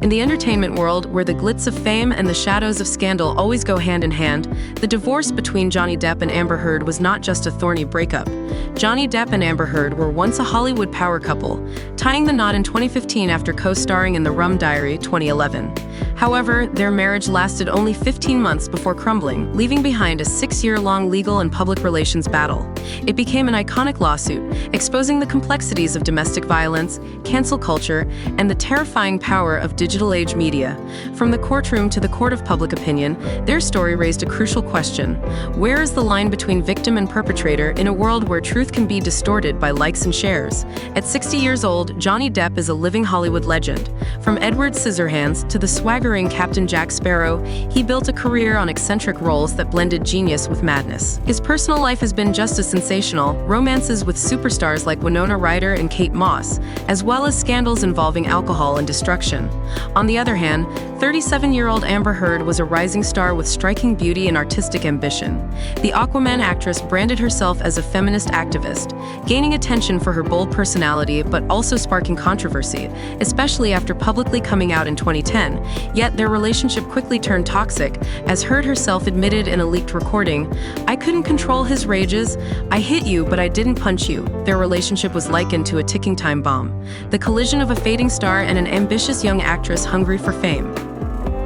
In the entertainment world, where the glitz of fame and the shadows of scandal always go hand in hand, the divorce between Johnny Depp and Amber Heard was not just a thorny breakup. Johnny Depp and Amber Heard were once a Hollywood power couple, tying the knot in 2015 after co-starring in The Rum Diary 2011. However, their marriage lasted only 15 months before crumbling, leaving behind a 6-year-long legal and public relations battle. It became an iconic lawsuit, exposing the complexities of domestic violence, cancel culture, and the terrifying power of digital age media. From the courtroom to the court of public opinion, their story raised a crucial question. Where is the line between victim and perpetrator in a world where truth can be distorted by likes and shares? At 60 years old, Johnny Depp is a living Hollywood legend. From Edward Scissorhands to the swaggering Captain Jack Sparrow, he built a career on eccentric roles that blended genius with madness. His personal life has been just as sensational, romances with superstars like Winona Ryder and Kate Moss, as well as scandals involving alcohol and destruction. On the other hand, 37-year-old Amber Heard was a rising star with striking beauty and artistic ambition. The Aquaman actress branded herself as a feminist activist, gaining attention for her bold personality but also sparking controversy, especially after publicly coming out in 2010. Yet their relationship quickly turned toxic, as Heard herself admitted in a leaked recording, "I couldn't control his rages. I hit you, but I didn't punch you." Their relationship was likened to a ticking time bomb, the collision of a fading star and an ambitious young actress hungry for fame.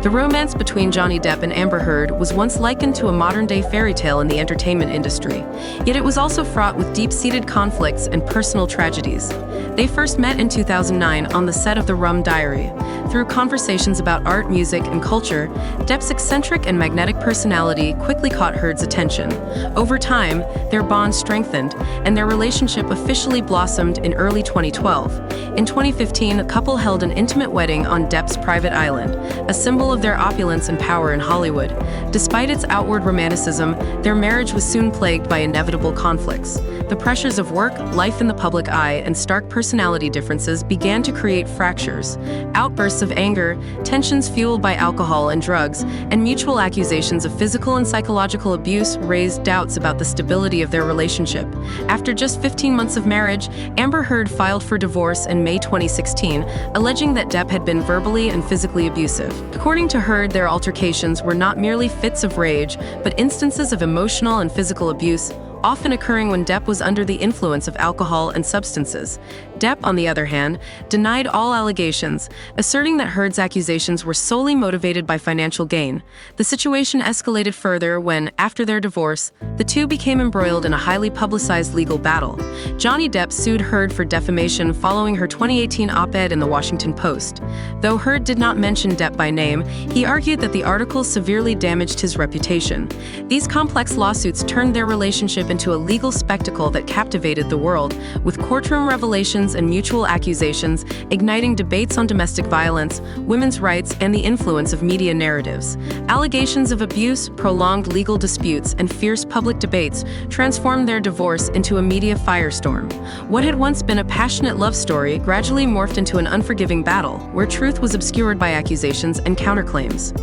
The romance between Johnny Depp and Amber Heard was once likened to a modern-day fairy tale in the entertainment industry, yet it was also fraught with deep-seated conflicts and personal tragedies. They first met in 2009 on the set of The Rum Diary. Through conversations about art, music, and culture, Depp's eccentric and magnetic personality quickly caught Heard's attention. Over time, their bond strengthened, and their relationship officially blossomed in early 2012. In 2015, the couple held an intimate wedding on Depp's private island, a symbol of their opulence and power in Hollywood. Despite its outward romanticism, their marriage was soon plagued by inevitable conflicts. The pressures of work, life in the public eye, and stark personality differences began to create fractures. Outbursts of anger, tensions fueled by alcohol and drugs, and mutual accusations of physical and psychological abuse raised doubts about the stability of their relationship. After just 15 months of marriage, Amber Heard filed for divorce in May 2016, alleging that Depp had been verbally and physically abusive. According to Heard, their altercations were not merely fits of rage, but instances of emotional and physical abuse, often occurring when Depp was under the influence of alcohol and substances. Depp, on the other hand, denied all allegations, asserting that Heard's accusations were solely motivated by financial gain. The situation escalated further when, after their divorce, the two became embroiled in a highly publicized legal battle. Johnny Depp sued Heard for defamation following her 2018 op-ed in The Washington Post. Though Heard did not mention Depp by name, he argued that the article severely damaged his reputation. These complex lawsuits turned their relationship into a legal spectacle that captivated the world, with courtroom revelations and mutual accusations igniting debates on domestic violence, women's rights, and the influence of media narratives. Allegations of abuse, prolonged legal disputes, and fierce public debates transformed their divorce into a media firestorm. What had once been a passionate love story gradually morphed into an unforgiving battle, where truth was obscured by accusations and counterclaims.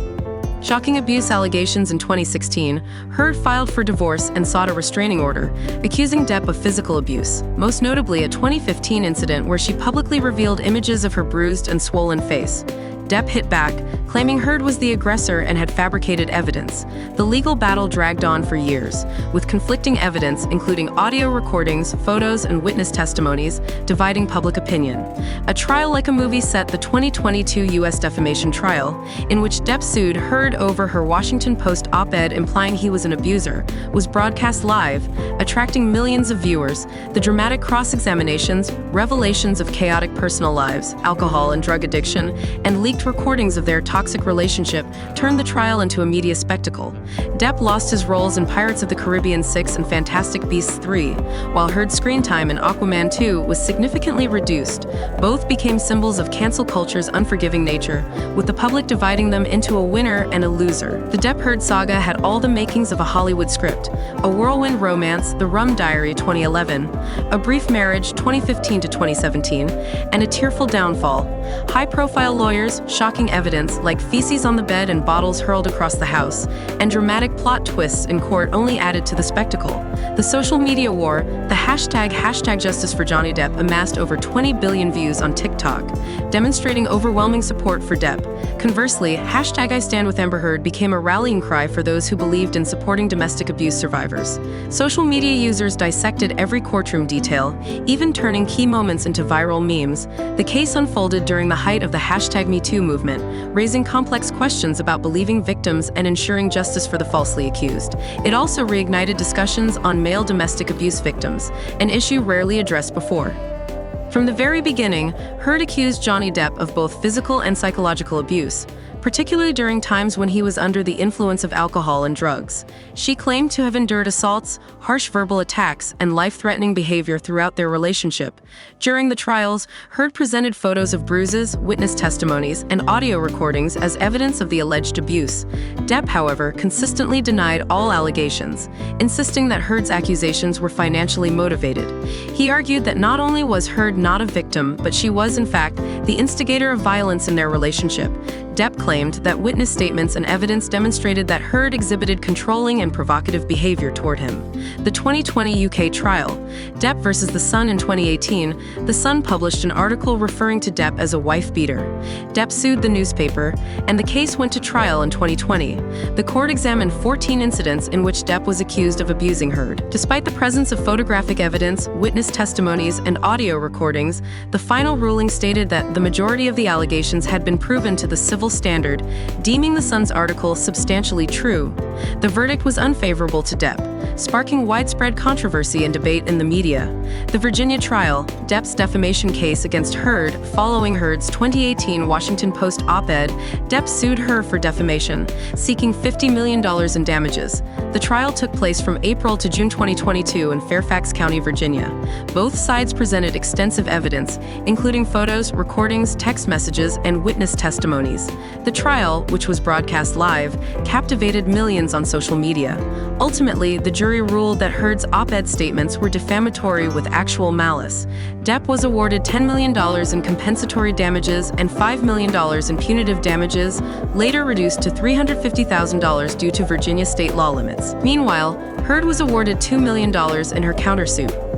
Shocking abuse allegations in 2016, Heard filed for divorce and sought a restraining order, accusing Depp of physical abuse, most notably a 2015 incident where she publicly revealed images of her bruised and swollen face. Depp hit back, claiming Heard was the aggressor and had fabricated evidence. The legal battle dragged on for years, with conflicting evidence including audio recordings, photos, and witness testimonies, dividing public opinion. A trial like a movie set the 2022 U.S. defamation trial, in which Depp sued Heard over her Washington Post op-ed implying he was an abuser, was broadcast live, attracting millions of viewers. The dramatic cross-examinations, revelations of chaotic personal lives, alcohol and drug addiction, and leaked recordings of their toxic relationship turned the trial into a media spectacle. Depp lost his roles in Pirates of the Caribbean 6 and Fantastic Beasts 3, while Heard's screen time in Aquaman 2 was significantly reduced. Both became symbols of cancel culture's unforgiving nature, with the public dividing them into a winner and and a loser. The Depp-Heard saga had all the makings of a Hollywood script: a whirlwind romance, The Rum Diary 2011, a brief marriage 2015 to 2017, and a tearful downfall. High-profile lawyers, shocking evidence like feces on the bed and bottles hurled across the house, and dramatic plot twists in court only added to the spectacle. The social media war, the hashtag #Justice for Johnny Depp, amassed over 20 billion views on TikTok, demonstrating overwhelming support for Depp. Conversely, #IStandWithAmberHeard became a rallying cry for those who believed in supporting domestic abuse survivors. Social media users dissected every courtroom detail, even turning key moments into viral memes. The case unfolded during the height of the #MeToo movement, raising complex questions about believing victims and ensuring justice for the falsely accused. It also reignited discussions on male domestic abuse victims, an issue rarely addressed before. From the very beginning, Heard accused Johnny Depp of both physical and psychological abuse, particularly during times when he was under the influence of alcohol and drugs. She claimed to have endured assaults, harsh verbal attacks, and life-threatening behavior throughout their relationship. During the trials, Heard presented photos of bruises, witness testimonies, and audio recordings as evidence of the alleged abuse. Depp, however, consistently denied all allegations, insisting that Heard's accusations were financially motivated. He argued that not only was Heard not a victim, but she was, in fact, the instigator of violence in their relationship. Depp claimed that witness statements and evidence demonstrated that Heard exhibited controlling and provocative behavior toward him. The 2020 UK trial, Depp versus The Sun in 2018, The Sun published an article referring to Depp as a wife-beater. Depp sued the newspaper, and the case went to trial in 2020. The court examined 14 incidents in which Depp was accused of abusing Heard. Despite the presence of photographic evidence, witness testimonies, and audio recordings, the final ruling stated that the majority of the allegations had been proven to the civil standard, deeming The Sun's article substantially true. The verdict was unfavorable to Depp, sparking widespread controversy and debate in the media. The Virginia trial, Depp's defamation case against Heard following Heard's 2018 Washington Post op-ed, Depp sued her for defamation, seeking $50 million in damages. The trial took place from April to June 2022 in Fairfax County, Virginia. Both sides presented extensive evidence, including photos, recordings, text messages, and witness testimonies. The trial, which was broadcast live, captivated millions on social media. Ultimately, the jury ruled that Heard's op-ed statements were defamatory with actual malice. Depp was awarded $10 million in compensatory damages and $5 million in punitive damages, later reduced to $350,000 due to Virginia state law limits. Meanwhile, Heard was awarded $2 million in her countersuit.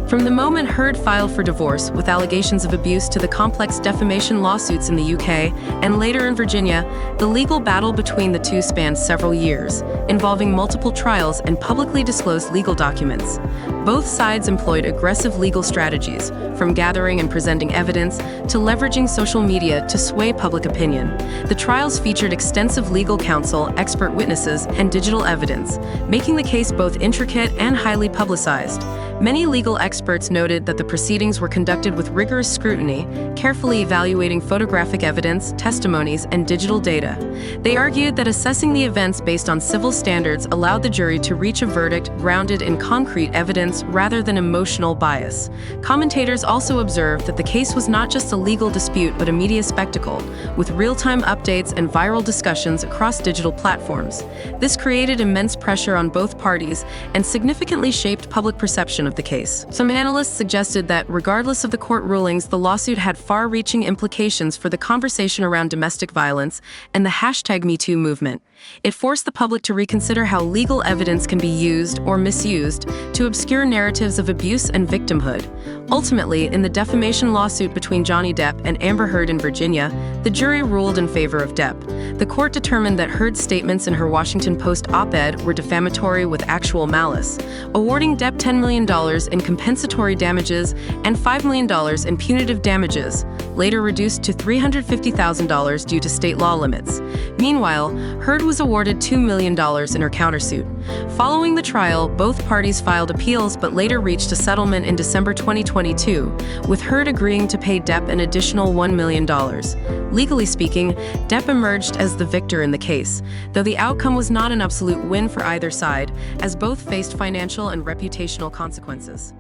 From the moment Heard filed for divorce with allegations of abuse to the complex defamation lawsuits in the UK and later in Virginia, the legal battle between the two spanned several years, involving multiple trials and publicly disclosed legal documents. Both sides employed aggressive legal strategies, from gathering and presenting evidence to leveraging social media to sway public opinion. The trials featured extensive legal counsel, expert witnesses, and digital evidence, making the case both intricate and highly publicized. Many legal experts noted that the proceedings were conducted with rigorous scrutiny, carefully evaluating photographic evidence, testimonies, and digital data. They argued that assessing the events based on civil standards allowed the jury to reach a verdict grounded in concrete evidence rather than emotional bias. Commentators also observed that the case was not just a legal dispute but a media spectacle, with real-time updates and viral discussions across digital platforms. This created immense pressure on both parties and significantly shaped public perception of the case. Some analysts suggested that, regardless of the court rulings, the lawsuit had far-reaching implications for the conversation around domestic violence and the #MeToo movement. It forced the public to reconsider how legal evidence can be used or misused to obscure narratives of abuse and victimhood. Ultimately, in the defamation lawsuit between Johnny Depp and Amber Heard in Virginia, the jury ruled in favor of Depp. The court determined that Heard's statements in her Washington Post op-ed were defamatory with actual malice, awarding Depp $10 million in compensatory damages and $5 million in punitive damages, later reduced to $350,000 due to state law limits. Meanwhile, Heard was awarded $2 million in her countersuit. Following the trial, both parties filed appeals but later reached a settlement in December 2022, with Heard agreeing to pay Depp an additional $1 million. Legally speaking, Depp emerged as the victor in the case, though the outcome was not an absolute win for either side, as both faced financial and reputational consequences.